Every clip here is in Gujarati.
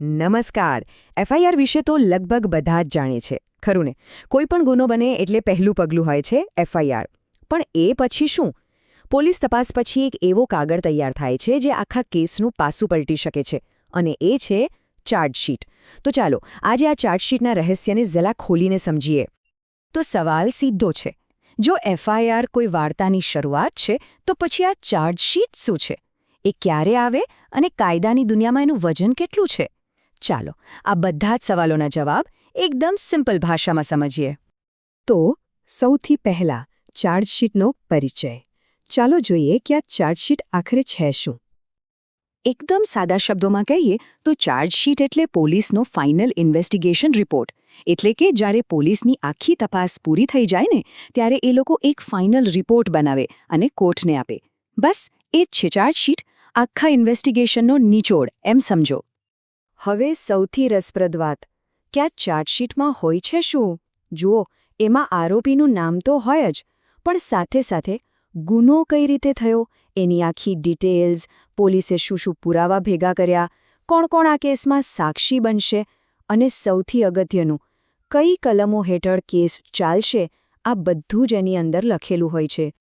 નમસ્કાર. એફઆઈઆર વિશે તો લગભગ બધા જ જાણે છે, ખરું ને? કોઈ પણ ગુનો બને એટલે પહેલું પગલું હોય છે એફઆઈઆર. પણ એ પછી શું? પોલીસ તપાસ પછી એક એવો કાગળ તૈયાર થાય છે જે આખા કેસનું પાસું પલટી શકે છે, અને એ છે ચાર્જશીટ. તો ચાલો આજે આ ચાર્જશીટના રહસ્યને જરા ખોલીને સમજીએ. તો સવાલ સીધો છે. જો એફઆઈઆર કોઈ વાર્તાની શરૂઆત છે, તો પછી આ ચાર્જશીટ શું છે? એ ક્યારે આવે અને કાયદાની દુનિયામાં એનું વજન કેટલું છે? ચાલો આ બધા જ સવાલોના જવાબ એકદમ સિમ્પલ ભાષામાં સમજીએ. તો સૌથી પહેલા ચાર્જશીટનો પરિચય. ચાલો જોઈએ કે આ ચાર્જશીટ આખરે છે શું. એકદમ સાદા શબ્દોમાં કહીએ તો ચાર્જશીટ એટલે પોલીસનો ફાઇનલ ઇન્વેસ્ટિગેશન રિપોર્ટ. એટલે કે જ્યારે પોલીસની આખી તપાસ પૂરી થઈ જાય ને ત્યારે એ લોકો એક ફાઇનલ રિપોર્ટ બનાવે અને કોર્ટને આપે. બસ એ જ છે ચાર્જશીટ, આખા ઇન્વેસ્ટિગેશનનો નિચોડ એમ સમજો. હવે સૌથી રસપ્રદ વાત કે આ ચાર્જશીટમાં હોય છે શું? જુઓ, એમાં આરોપીનું નામ તો હોય જ, પણ સાથે સાથે ગુનો કઈ રીતે થયો એની આખી ડિટેલ્સ, પોલીસે શું શું પુરાવા ભેગા કર્યા, કોણ કોણ આ કેસમાં સાક્ષી બનશે અને સૌથી અગત્યનું કઈ કલમો હેઠળ કેસ ચાલશે, આ બધું જ એની અંદર લખેલું હોય છે.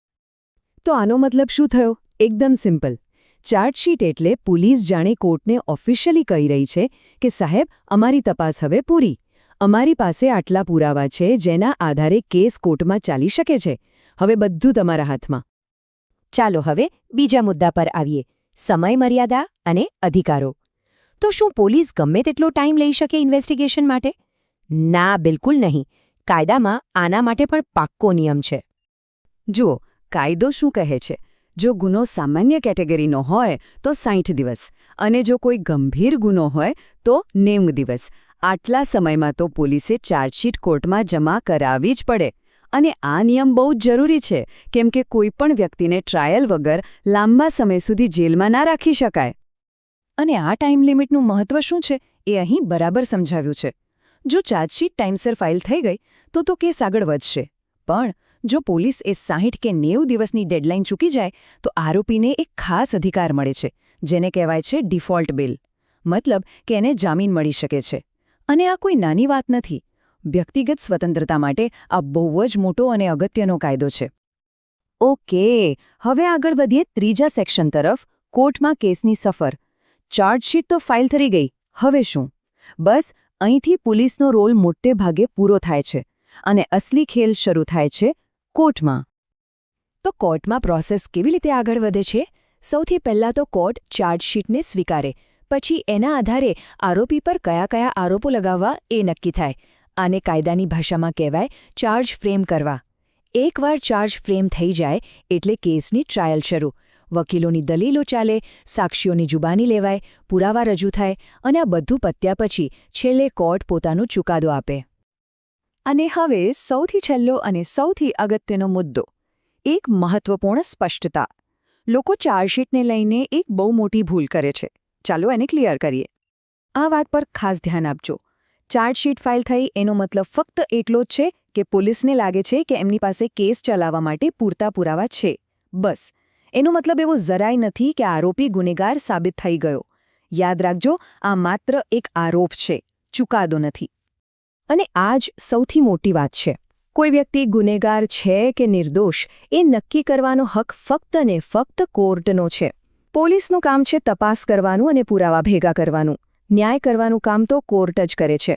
તો આનો મતલબ શું થયો? એકદમ સિમ્પલ. ચાર્જશીટ એટલે પોલીસ જાણે કોર્ટને ઓફિશિયલી કહી રહી છે કે સાહેબ, અમારી તપાસ હવે પૂરી. અમારી પાસે આટલા પુરાવા છે જેના આધારે કેસ કોર્ટમાં ચાલી શકે છે. હવે બધું તમારા હાથમાં. ચાલો હવે બીજા મુદ્દા પર આવીએ, સમય મર્યાદા અને અધિકારો. તો શું પોલીસ ગમે તેટલો ટાઈમ લઈ શકે ઇન્વેસ્ટિગેશન માટે? ના, બિલકુલ નહીં. કાયદામાં આના માટે પણ પાક્કો નિયમ છે. જુઓ, કાયદો શું કહે છે? જો ગુનો સામાન્ય કેટેગરીનો હોય તો 60 દિવસ, અને જો કોઈ ગંભીર ગુનો હોય તો 90 દિવસ. આટલા સમયમાં તો પોલીસે ચાર્જશીટ કોર્ટમાં જમા કરાવવી જ પડે. અને આ નિયમ બહુ જ જરૂરી છે, કેમ કે કોઈપણ વ્યક્તિને ટ્રાયલ વગર લાંબા સમય સુધી જેલમાં ના રાખી શકાય. અને આ ટાઈમ લિમિટનું મહત્વ શું છે એ અહીં બરાબર સમજાવ્યું છે. જો ચાર્જશીટ ટાઈમસર ફાઇલ થઈ ગઈ તો કેસ આગળ વધશે. પણ જો પોલીસ એ 60 કે 90 દિવસની ડેડલાઇન ચૂકી જાય તો આરોપીને એક ખાસ અધિકાર મળે છે, જેને કહેવાય છે ડિફોલ્ટ બેલ. મતલબ કે એને જામીન મળી શકે છે. અને આ કોઈ નાની વાત નથી. વ્યક્તિગત સ્વતંત્રતા માટે આ બહુ જ મોટો અને અગત્યનો કાયદો છે. ઓકે, હવે આગળ વધીએ ત્રીજા સેક્શન તરફ, કોર્ટમાં કેસની સફર. ચાર્જશીટ તો ફાઇલ થઈ ગઈ, હવે શું? બસ અહીંથી પોલીસનો રોલ મોટે ભાગે પૂરો થાય છે અને અસલી ખેલ શરૂ થાય છે કોર્ટમાં. તો કોર્ટમાં પ્રોસેસ કેવી રીતે આગળ વધે છે? સૌથી પહેલાં તો કોર્ટ ચાર્જશીટને સ્વીકારે, પછી એના આધારે આરોપી પર કયા કયા આરોપો લગાવવા એ નક્કી થાય. આને કાયદાની ભાષામાં કહેવાય ચાર્જ ફ્રેમ કરવા. એકવાર ચાર્જ ફ્રેમ થઈ જાય એટલે કેસની ટ્રાયલ શરૂ. વકીલોની દલીલો ચાલે, સાક્ષીઓની જુબાની લેવાય, પુરાવા રજૂ થાય, અને આ બધું પત્યા પછી છેલ્લે કોર્ટ પોતાનો ચુકાદો આપે. અને હવે સૌથી છેલ્લો અને સૌથી અગત્યનો મુદ્દો, એક મહત્વપૂર્ણ સ્પષ્ટતા. લોકો ચાર્જશીટને લઈને એક બહુ મોટી ભૂલ કરે છે. ચાલો એને ક્લિયર કરીએ. આ વાત પર ખાસ ધ્યાન આપજો. ચાર્જશીટ ફાઇલ થઈ એનો મતલબ ફક્ત એટલો જ છે કે પોલીસને લાગે છે કે એમની પાસે કેસ ચલાવવા માટે પૂરતા પુરાવા છે. બસ. એનો મતલબ એવો જરાય નથી કે આરોપી ગુનેગાર સાબિત થઈ ગયો. યાદ રાખજો, આ માત્ર એક આરોપ છે, ચુકાદો નથી. અને આ જ સૌથી મોટી વાત છે. કોઈ વ્યક્તિ ગુનેગાર છે કે નિર્દોષ એ નક્કી કરવાનો હક ફક્ત ને ફક્ત કોર્ટનો છે. પોલીસનું કામ છે તપાસ કરવાનું અને પુરાવા ભેગા કરવાનું. ન્યાય કરવાનું કામ તો કોર્ટ જ કરે છે.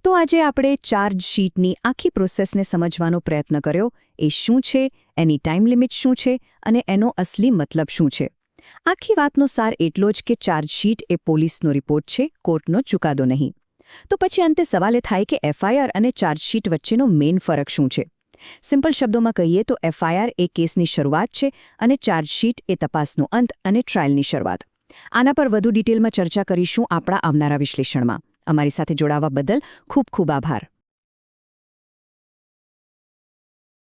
તો આજે આપણે ચાર્જશીટની આખી પ્રોસેસને સમજવાનો પ્રયત્ન કર્યો. એ શું છે, એની ટાઈમ લિમિટ શું છે અને એનો અસલી મતલબ શું છે. આખી વાતનો સાર એટલો જ કે ચાર્જશીટ એ પોલીસનો રિપોર્ટ છે, કોર્ટનો ચુકાદો નહીં. તો પછી અંતે સવાલ એ થાય કે એફઆઈઆર અને ચાર્જશીટ વચ્ચેનો મેઇન ફરક શું છે? સિમ્પલ શબ્દોમાં કહીએ તો એફઆઈઆર એ કેસની શરૂઆત છે અને ચાર્જશીટ એ તપાસનો અંત અને ટ્રાયલની શરૂઆત. આના પર વધુ ડિટેલમાં ચર્ચા કરીશું આપણા આવનારા વિશ્લેષણમાં. અમારી સાથે જોડાવા બદલ ખૂબ ખૂબ આભાર.